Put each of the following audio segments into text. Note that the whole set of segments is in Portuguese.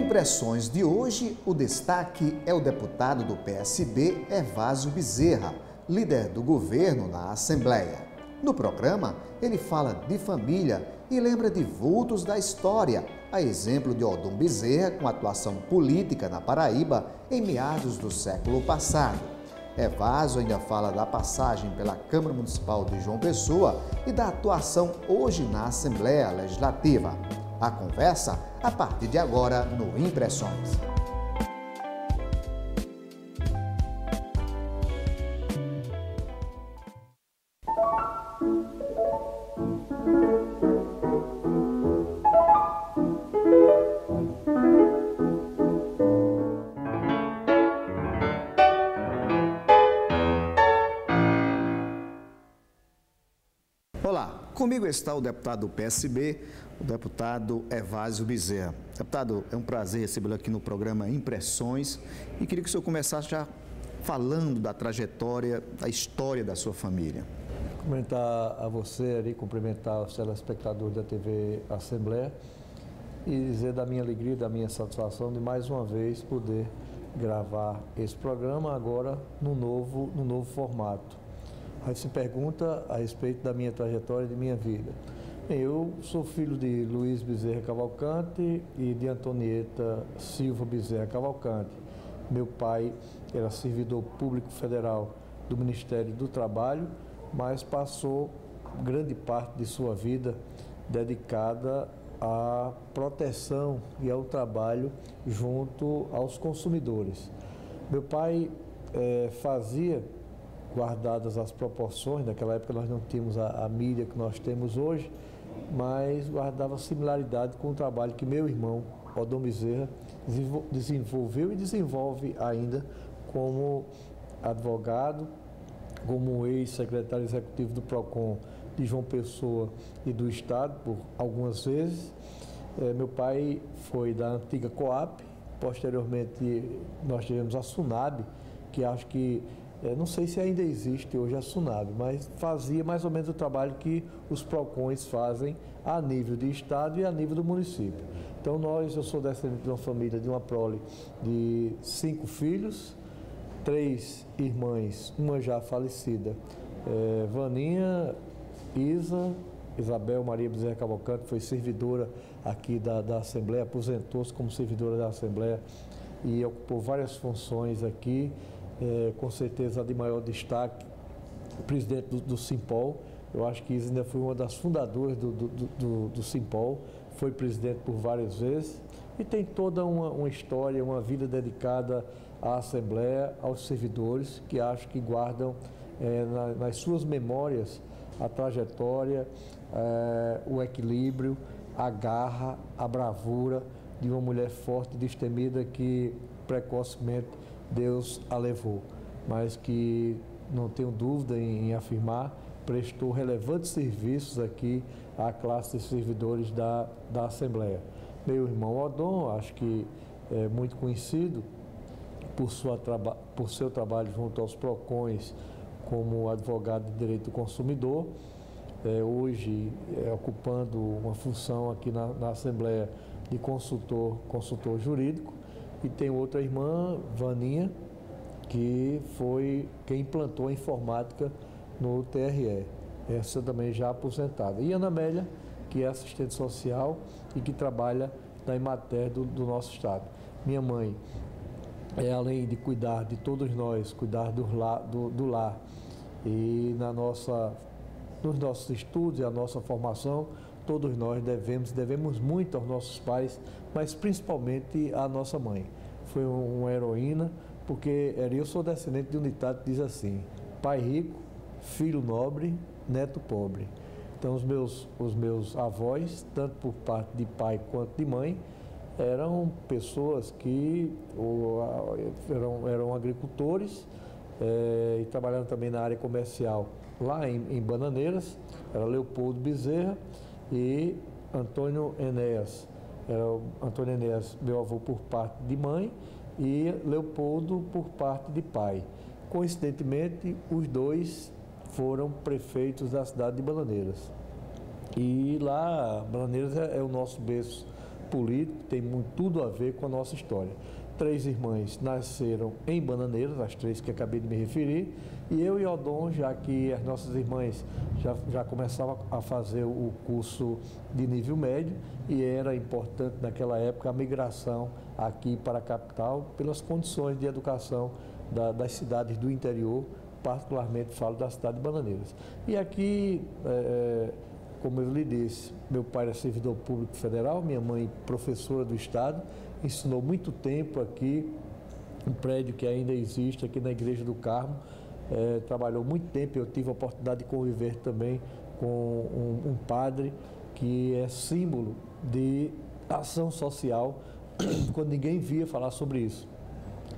Impressões de hoje, o destaque é o deputado do PSB, Evásio Bezerra, líder do governo na Assembleia. No programa, ele fala de família e lembra de vultos da história, a exemplo de Odom Bezerra com atuação política na Paraíba em meados do século passado. Evásio ainda fala da passagem pela Câmara Municipal de João Pessoa e da atuação hoje na Assembleia Legislativa. A conversa a partir de agora no Impressões. Olá, comigo está o deputado do PSB, o deputado Evásio Bezerra. Deputado, é um prazer recebê-lo aqui no programa Impressões e queria que o senhor começasse já falando da trajetória, da história da sua família. Cumprimentar a você ali, cumprimentar os telespectadores da TV Assembleia e dizer da minha alegria, da minha satisfação de mais uma vez poder gravar esse programa agora no novo formato. Aí se pergunta a respeito da minha trajetória e de minha vida. Bem, eu sou filho de Luiz Bezerra Cavalcante e de Antonieta Silva Bezerra Cavalcante. Meu pai era servidor público federal do Ministério do Trabalho, mas passou grande parte de sua vida dedicada à proteção e ao trabalho junto aos consumidores. Meu pai fazia, guardadas as proporções, naquela época nós não tínhamos a mídia que nós temos hoje, mas guardava similaridade com o trabalho que meu irmão, Odom Bezerra, desenvolveu e desenvolve ainda como advogado, como ex-secretário executivo do PROCON de João Pessoa e do Estado, por algumas vezes. Meu pai foi da antiga COAP, posteriormente nós tivemos a SUNAB, que acho que não sei se ainda existe hoje a SUNAB, mas fazia mais ou menos o trabalho que os PROCONs fazem a nível de estado e a nível do município. Então eu sou descendente de uma família, de uma prole de 5 filhos, 3 irmãs, uma já falecida, Vaninha, Isabel Maria Bezerra Cavalcante, foi servidora aqui da Assembleia, aposentou-se como servidora da Assembleia e ocupou várias funções aqui. Com certeza de maior destaque, o presidente do Simpol. Eu acho que Isa ainda foi uma das fundadoras do Simpol, foi presidente por várias vezes e tem toda uma história, uma vida dedicada à Assembleia, aos servidores, que acho que guardam nas suas memórias a trajetória, o equilíbrio, a garra, a bravura de uma mulher forte e destemida que precocemente Deus a levou, mas que, não tenho dúvida em afirmar, prestou relevantes serviços aqui à classe de servidores da Assembleia. Meu irmão Odom, acho que é muito conhecido por seu trabalho junto aos PROCONs como advogado de direito do consumidor, hoje ocupando uma função aqui na Assembleia de consultor jurídico. E tem outra irmã, Vaninha, que foi quem implantou a informática no TRE. Essa também já aposentada. E Ana Amélia, que é assistente social e que trabalha na Emater do nosso estado. Minha mãe, além de cuidar de todos nós, cuidar do lar e nos nossos estudos e a nossa formação, todos nós devemos muito aos nossos pais, mas principalmente à nossa mãe. Foi uma heroína, porque eu sou descendente de um ditado que diz assim: pai rico, filho nobre, neto pobre. Então os meus avós, tanto por parte de pai quanto de mãe, eram pessoas que eram agricultores e trabalhando também na área comercial lá em Bananeiras. Era Leopoldo Bezerra e Antônio Enéas. Antônio Enéas, meu avô por parte de mãe, e Leopoldo por parte de pai. Coincidentemente, os dois foram prefeitos da cidade de Bananeiras. E lá, Bananeiras é o nosso berço político, tem tudo a ver com a nossa história. 3 irmãs nasceram em Bananeiras, as 3 que acabei de me referir, e eu e Odon, já que as nossas irmãs já começavam a fazer o curso de nível médio, e era importante naquela época a migração aqui para a capital, pelas condições de educação das cidades do interior, particularmente falo da cidade de Bananeiras. E aqui, como eu lhe disse, meu pai era servidor público federal, minha mãe professora do estado, ensinou muito tempo aqui, um prédio que ainda existe aqui na Igreja do Carmo, trabalhou muito tempo. Eu tive a oportunidade de conviver também com um padre que é símbolo de ação social, quando ninguém via falar sobre isso.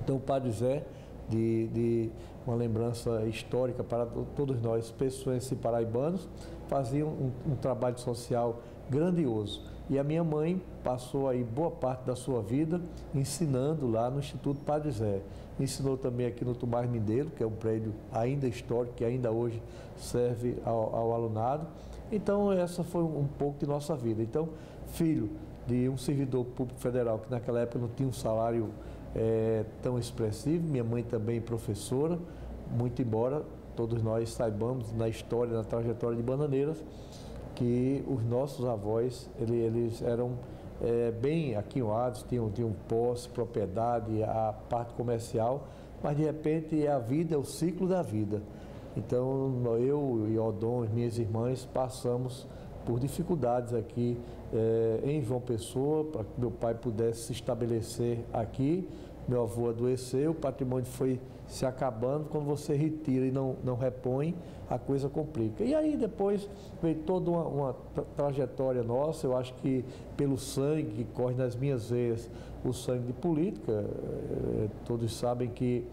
Então o Padre Zé, de uma lembrança histórica para todos nós, pessoenses e paraibanos, fazia um trabalho social grandioso. E a minha mãe passou aí boa parte da sua vida ensinando lá no Instituto Padre Zé. Ensinou também aqui no Tomás Mindeiro, que é um prédio ainda histórico, que ainda hoje serve ao alunado. Então essa foi um pouco de nossa vida. Então, filho de um servidor público federal, que naquela época não tinha um salário tão expressivo, minha mãe também professora, muito embora todos nós saibamos na história, na trajetória de Bananeiras, que os nossos avós, eles eram bem aquinhoados, tinham posse, propriedade, a parte comercial, mas de repente a vida, é o ciclo da vida. Então eu e Odon, minhas irmãs, passamos por dificuldades aqui em João Pessoa, para que meu pai pudesse se estabelecer aqui. Meu avô adoeceu, o patrimônio foi se acabando. Quando você retira e não repõe, a coisa complica. E aí depois veio toda uma trajetória nossa. Eu acho que pelo sangue que corre nas minhas veias, o sangue de política, todos sabem que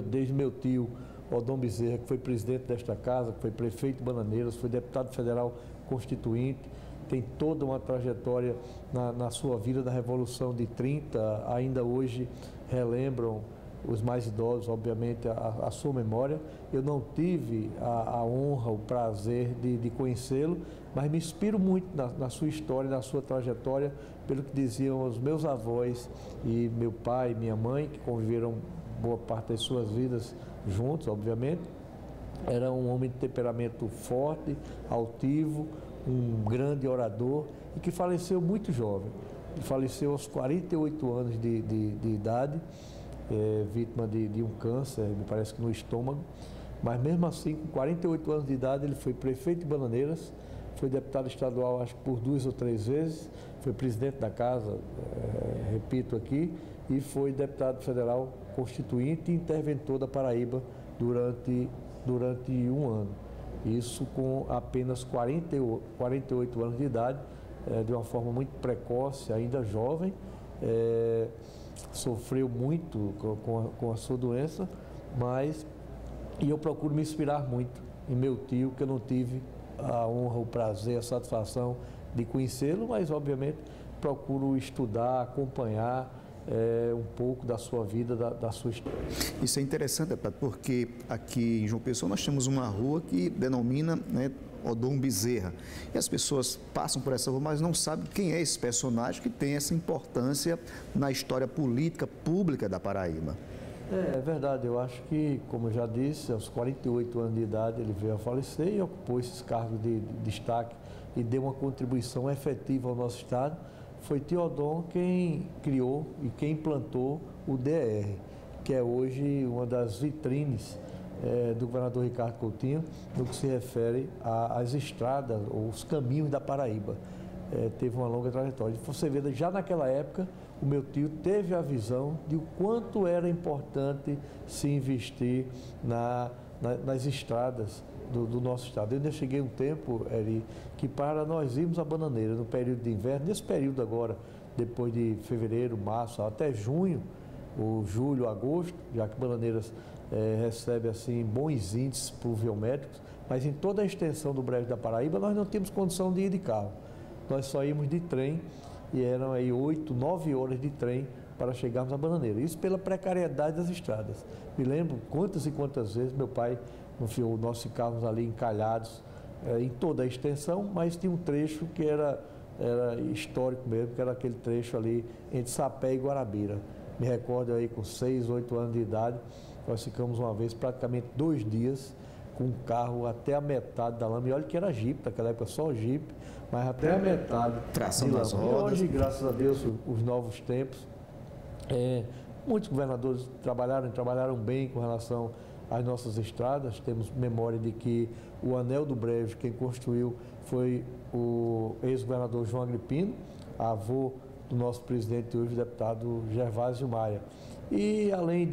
desde meu tio Odon Bezerra, que foi presidente desta casa, que foi prefeito de Bananeiras, foi deputado federal constituinte, tem toda uma trajetória na sua vida da Revolução de 30, ainda hoje relembram os mais idosos, obviamente, a sua memória. Eu não tive a honra, o prazer de conhecê-lo, mas me inspiro muito na sua história, na sua trajetória, pelo que diziam os meus avós e meu pai e minha mãe, que conviveram boa parte das suas vidas juntos, obviamente. Era um homem de temperamento forte, altivo, um grande orador e que faleceu muito jovem. Ele faleceu aos 48 anos de idade, vítima de um câncer, me parece que no estômago, mas mesmo assim, com 48 anos de idade, ele foi prefeito de Bananeiras, foi deputado estadual, acho que por 2 ou 3 vezes, foi presidente da casa, repito aqui, e foi deputado federal constituinte e interventor da Paraíba durante um ano. Isso com apenas 48 anos de idade, de uma forma muito precoce, ainda jovem, sofreu muito com a sua doença, e eu procuro me inspirar muito em meu tio, que eu não tive a honra, o prazer, a satisfação de conhecê-lo, mas obviamente procuro estudar, acompanhar um pouco da sua vida, da sua história. Isso é interessante, deputado, porque aqui em João Pessoa nós temos uma rua que denomina, né, Odon Bezerra. E as pessoas passam por essa rua, mas não sabem quem é esse personagem que tem essa importância na história política pública da Paraíba. É verdade, eu acho que, como eu já disse, aos 48 anos de idade ele veio a falecer e ocupou esses cargos de destaque e deu uma contribuição efetiva ao nosso estado. Foi tio Odon quem criou e quem implantou o DER, que é hoje uma das vitrines do governador Ricardo Coutinho no que se refere às estradas ou os caminhos da Paraíba. Teve uma longa trajetória. Você vê, já naquela época, o meu tio teve a visão de o quanto era importante se investir nas estradas do nosso estado. Eu ainda cheguei um tempo, Eri, que para nós irmos a Bananeira no período de inverno, nesse período agora, depois de fevereiro, março, até junho, ou julho, agosto, já que Bananeiras recebe assim bons índices pluviométricos, mas em toda a extensão do Brejo da Paraíba nós não tínhamos condição de ir de carro. Nós só íamos de trem e eram aí 8, 9 horas de trem para chegarmos a Bananeira. Isso pela precariedade das estradas. Me lembro quantas e quantas vezes meu pai, nós ficávamos ali encalhados em toda a extensão, mas tinha um trecho que era era histórico mesmo, que era aquele trecho ali entre Sapé e Guarabira. Me recordo aí com 6, 8 anos de idade, nós ficamos uma vez praticamente 2 dias com o carro até a metade da lama. E olha que era Jeep, naquela época só Jeep, mas até a metade. Tração das rodas. E hoje, graças a Deus, os novos tempos, muitos governadores trabalharam bem com relação às nossas estradas. Temos memória de que o Anel do Brejo, quem construiu foi o ex-governador João Agripino, avô do nosso presidente hoje, o deputado Gervásio Maia. E além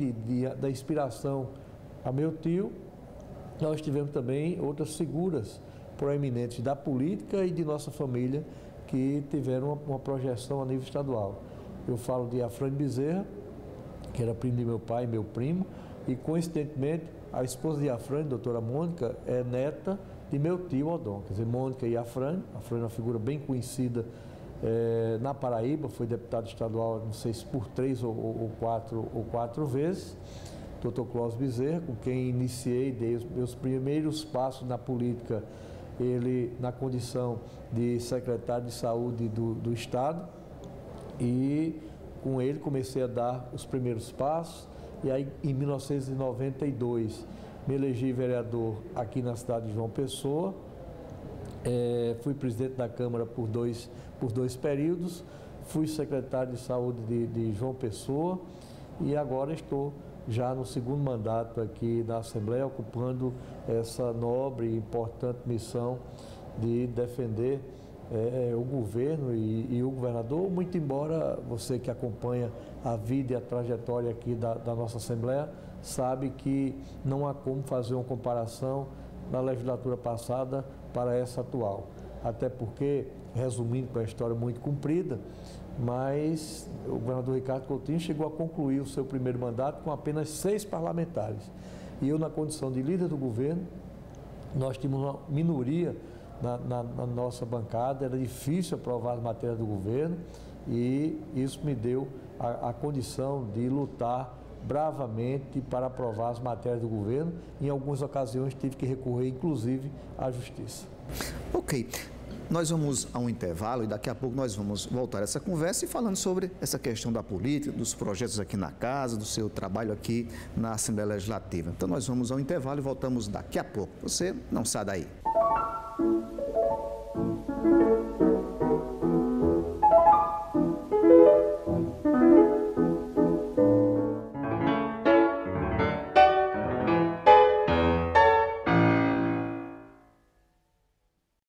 da inspiração a meu tio, nós tivemos também outras figuras proeminentes da política e de nossa família que tiveram uma projeção a nível estadual. Eu falo de Afrânio Bezerra, que era primo de meu pai, meu primo, e coincidentemente a esposa de Afrânio, doutora Mônica, é neta de meu tio Odon. Quer dizer, Mônica e Afrânio é uma figura bem conhecida na Paraíba, foi deputado estadual, não sei se por 3 ou 4 vezes. Dr. Clóvis Bezerra, com quem iniciei, dei os meus primeiros passos na política, ele na condição de secretário de saúde do Estado, e com ele comecei a dar os primeiros passos, e aí em 1992 me elegi vereador aqui na cidade de João Pessoa, fui presidente da Câmara por dois períodos, fui secretário de saúde de João Pessoa, e agora estou já no segundo mandato aqui na Assembleia, ocupando essa nobre e importante missão de defender o governo e o governador, muito embora você que acompanha a vida e a trajetória aqui da nossa Assembleia, sabe que não há como fazer uma comparação da legislatura passada para essa atual. Até porque, resumindo com a história muito comprida, mas o governador Ricardo Coutinho chegou a concluir o seu primeiro mandato com apenas 6 parlamentares. E eu, na condição de líder do governo, nós tínhamos uma minoria na nossa bancada, era difícil aprovar as matérias do governo, e isso me deu a condição de lutar bravamente para aprovar as matérias do governo. Em algumas ocasiões tive que recorrer, inclusive, à justiça. Ok. Nós vamos a um intervalo e daqui a pouco nós vamos voltar a essa conversa e falando sobre essa questão da política, dos projetos aqui na casa, do seu trabalho aqui na Assembleia Legislativa. Então nós vamos ao intervalo e voltamos daqui a pouco. Você não sai daí.